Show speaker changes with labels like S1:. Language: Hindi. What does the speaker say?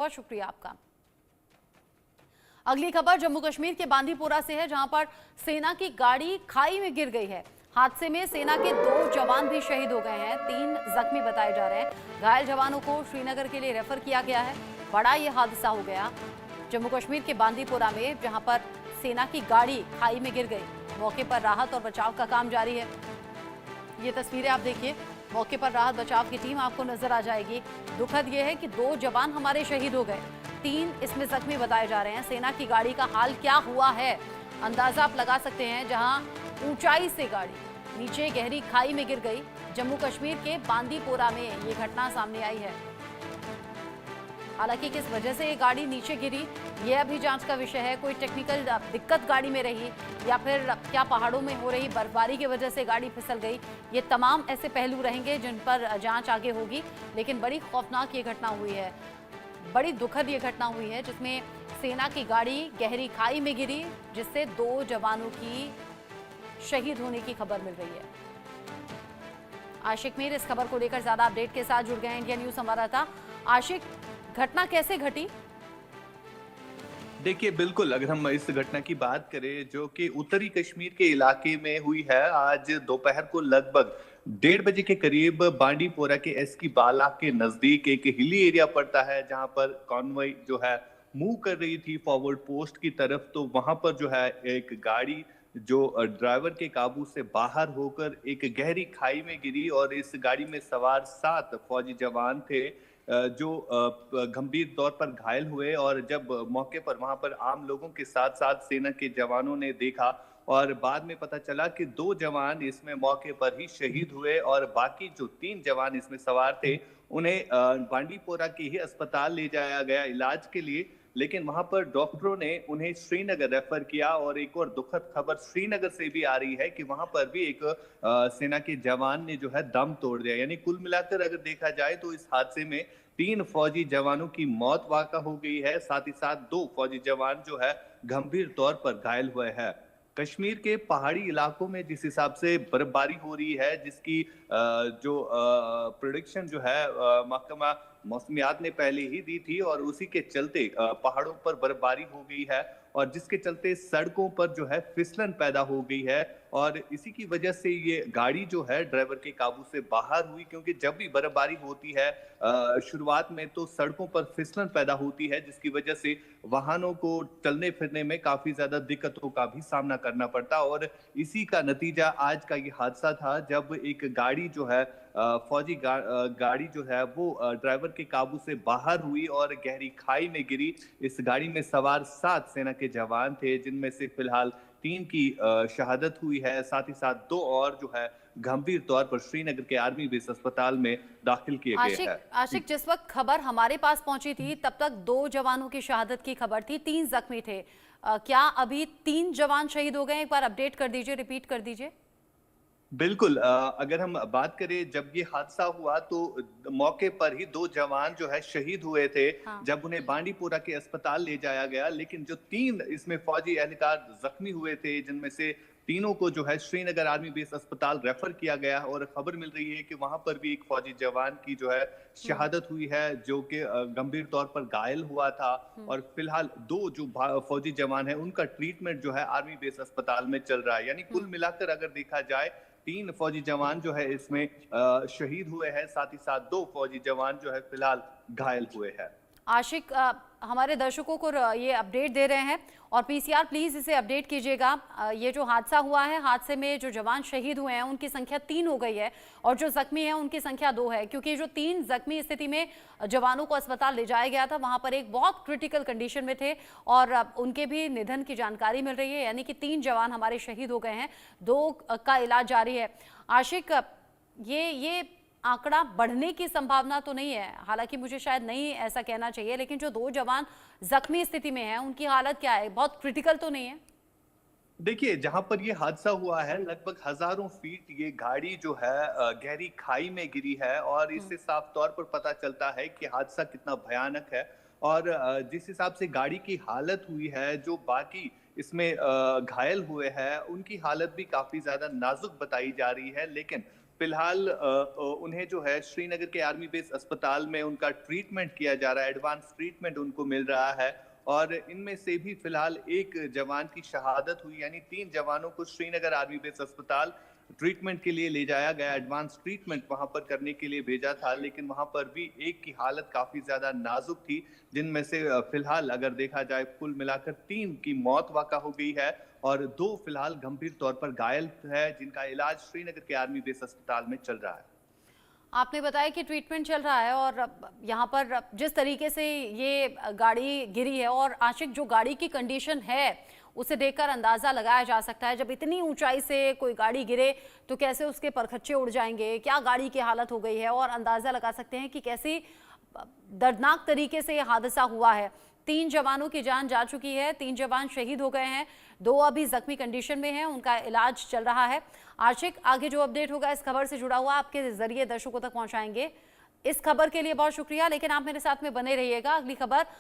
S1: बहुत शुक्रिया आपका। अगली खबर जम्मू कश्मीर के बांदीपोरा से है, जहां पर सेना की गाड़ी खाई में गिर गई है। हादसे में सेना के 2 जवान भी शहीद हो गए हैं, 3 जख्मी बताए जा रहे हैं। घायल जवानों को श्रीनगर के लिए रेफर किया गया है। बड़ा ये हादसा हो गया जम्मू कश्मीर के बांदीपोरा में, जहां पर सेना की गाड़ी खाई में गिर गई। मौके पर राहत और बचाव का काम जारी है। ये तस्वीरें आप देखिए, मौके पर राहत बचाव की टीम आपको नजर आ जाएगी। दुखद ये है कि 2 जवान हमारे शहीद हो गए, 3 इसमें जख्मी बताए जा रहे हैं। सेना की गाड़ी का हाल क्या हुआ है अंदाजा आप लगा सकते हैं, जहां ऊंचाई से गाड़ी नीचे गहरी खाई में गिर गई। जम्मू कश्मीर के बांदीपोरा में ये घटना सामने आई है। हालांकि किस वजह से ये गाड़ी नीचे गिरी ये अभी जांच का विषय है। कोई टेक्निकल दिक्कत गाड़ी में रही या फिर क्या पहाड़ों में हो रही बर्फबारी की वजह से गाड़ी फिसल गई, ये तमाम ऐसे पहलू रहेंगे जिन पर जांच आगे होगी। लेकिन बड़ी खौफनाक ये घटना हुई है, बड़ी दुखद ये घटना हुई है, जिसमें सेना की गाड़ी गहरी खाई में गिरी, जिससे 2 जवानों की शहीद होने की खबर मिल रही है। आशिक मीर इस खबर को लेकर ज्यादा अपडेट के साथ जुड़ गए हैं इंडिया न्यूज संवाददाता। आशिक, घटना कैसे घटी?
S2: देखिए, बिल्कुल अगर हम इस घटना की बात करें जो कि उत्तरी कश्मीर के इलाके में हुई है, आज दोपहर को लगभग 1:30 बजे के करीब बांडीपोरा के एसकी बाला के नजदीक एक हिली एरिया पड़ता है, जहां पर कॉन्वॉय जो है मूव कर रही थी फॉरवर्ड पोस्ट की तरफ। तो वहां पर जो है एक गाड़ी जो ड्राइवर के काबू से बाहर होकर एक गहरी खाई में गिरी और इस गाड़ी में सवार 7 फौजी जवान थे जो गंभीर तौर पर घायल हुए। और जब मौके पर वहां पर आम लोगों के साथ साथ सेना के जवानों ने देखा और बाद में पता चला कि 2 जवान इसमें मौके पर ही शहीद हुए और बाकी जो 3 जवान इसमें सवार थे उन्हें बांडीपोरा के ही अस्पताल ले जाया गया इलाज के लिए। लेकिन वहां पर डॉक्टरों ने उन्हें श्रीनगर रेफर किया। और एक और दुखद खबर श्रीनगर से भी आ रही है कि वहां पर भी एक सेना के जवान ने जो है दम तोड़ दिया। यानी कुल मिलाकर अगर देखा जाए तो इस हादसे में 3 फौजी जवानों की मौत वाक़ा हो गई है, साथ ही साथ 2 फौजी जवान जो है गंभीर तौर पर घायल हुए हैं। कश्मीर के पहाड़ी इलाकों में जिस हिसाब से बर्फबारी हो रही है, जिसकी जो प्रेडिक्शन जो है महकमा मौसमियात ने पहले ही दी थी और उसी के चलते पहाड़ों पर बर्फबारी हो गई है और जिसके चलते सड़कों पर जो है फिसलन पैदा हो गई है। और इसी की वजह से ये गाड़ी जो है ड्राइवर के काबू से बाहर हुई, क्योंकि जब भी बर्फबारी होती है शुरुआत में तो सड़कों पर फिसलन पैदा होती है, जिसकी वजह से वाहनों को चलने फिरने में काफी ज्यादा दिक्कतों का भी सामना करना पड़ता। और इसी का नतीजा आज का ये हादसा था, जब एक गाड़ी जो है फौजी गाड़ी जो है वो ड्राइवर के काबू से बाहर हुई और गहरी खाई में गिरी। इस गाड़ी में सवार 7 सेना के जवान थे, जिनमें से फिलहाल 3 की शहादत हुई है, साथ ही साथ 2 और जो है गंभीर तौर पर श्रीनगर के आर्मी बेस अस्पताल में दाखिल किए गए हैं।
S1: आशिक, जिस वक्त खबर हमारे पास पहुंची थी तब तक 2 जवानों की शहादत की खबर थी, 3 जख्मी थे। क्या अभी 3 जवान शहीद हो गए? एक बार अपडेट कर दीजिए, रिपीट कर दीजिए।
S2: बिल्कुल, अगर हम बात करें जब ये हादसा हुआ तो मौके पर ही 2 जवान जो है शहीद हुए थे।
S1: हाँ।
S2: जब उन्हें बांडीपोरा के अस्पताल ले जाया गया, लेकिन जो 3 इसमें फौजी एहलकार जख्मी हुए थे, जिनमें से तीनों को जो है श्रीनगर आर्मी बेस अस्पताल रेफर किया गया और खबर मिल रही है कि वहां पर भी एक फौजी जवान की जो है शहादत हुई है, जो कि गंभीर तौर पर घायल हुआ था। और फिलहाल 2 जो फौजी जवान है उनका ट्रीटमेंट जो है आर्मी बेस अस्पताल में चल रहा है। यानी कुल मिलाकर अगर देखा जाए 3 फौजी जवान जो है इसमें शहीद हुए हैं, साथ ही साथ 2 फौजी जवान जो है फिलहाल घायल हुए हैं।
S1: आशिक, हमारे दर्शकों को ये अपडेट दे रहे हैं और पीसीआर प्लीज इसे अपडेट कीजिएगा। ये जो हादसा हुआ है, हादसे में जो जवान शहीद हुए हैं उनकी संख्या 3 हो गई है और जो जख्मी है उनकी संख्या 2 है, क्योंकि जो 3 जख्मी स्थिति में जवानों को अस्पताल ले जाया गया था वहां पर एक बहुत क्रिटिकल कंडीशन में थे और उनके भी निधन की जानकारी मिल रही है। यानी कि 3 जवान हमारे शहीद हो गए हैं, 2 का इलाज जारी है। आशिक, ये आंकड़ा बढ़ने की संभावना तो नहीं है, हालांकि मुझे शायद नहीं ऐसा कहना चाहिए, लेकिन जो 2 जवान जख्मी स्थिति में हैं उनकी हालत क्या है? बहुत क्रिटिकल तो नहीं है?
S2: देखिए, जहां पर ये हादसा हुआ है लगभग हजारों फीट ये गाड़ी जो है गहरी खाई में गिरी है और इससे साफ तौर पर पता चलता है कि हादसा कितना भयानक है। और जिस हिसाब से गाड़ी की हालत हुई है, जो बाकी इसमें घायल हुए हैं उनकी हालत भी काफी ज्यादा नाजुक बताई जा रही है। लेकिन फिलहाल उन्हें जो है श्रीनगर के आर्मी बेस अस्पताल में उनका ट्रीटमेंट किया जा रहा है, एडवांस ट्रीटमेंट उनको मिल रहा है। और इनमें से भी फिलहाल एक जवान की शहादत हुई, यानी 3 जवानों को श्रीनगर आर्मी बेस अस्पताल ट्रीटमेंट के लिए ले जाया गया, एडवांस ट्रीटमेंट वहां पर करने के लिए भेजा था, लेकिन वहां पर भी एक की हालत काफी ज्यादा नाजुक थी, जिनमें से फिलहाल अगर देखा जाए कुल मिलाकर 3 की मौत वाक़ा हो गई है और 2 फिलहाल गंभीर तौर पर घायल है, जिनका इलाज श्रीनगर के आर्मी बेस अस्पताल में चल रहा है।
S1: आपने बताया कि ट्रीटमेंट चल रहा है और यहाँ पर जिस तरीके से ये गाड़ी गिरी है और आशिक जो गाड़ी की कंडीशन है उसे देखकर अंदाजा लगाया जा सकता है, जब इतनी ऊंचाई से कोई गाड़ी गिरे तो कैसे उसके परखच्चे उड़ जाएंगे, क्या गाड़ी की हालत हो गई है, और अंदाजा लगा सकते हैं कि कैसी दर्दनाक तरीके से यह हादसा हुआ है। 3 जवानों की जान जा चुकी है, 3 जवान शहीद हो गए हैं, 2 अभी जख्मी कंडीशन में हैं, उनका इलाज चल रहा है। आशिक, आगे जो अपडेट होगा इस खबर से जुड़ा हुआ आपके जरिए दर्शकों तक पहुंचाएंगे। इस खबर के लिए बहुत शुक्रिया, लेकिन आप मेरे साथ में बने रहिएगा। अगली खबर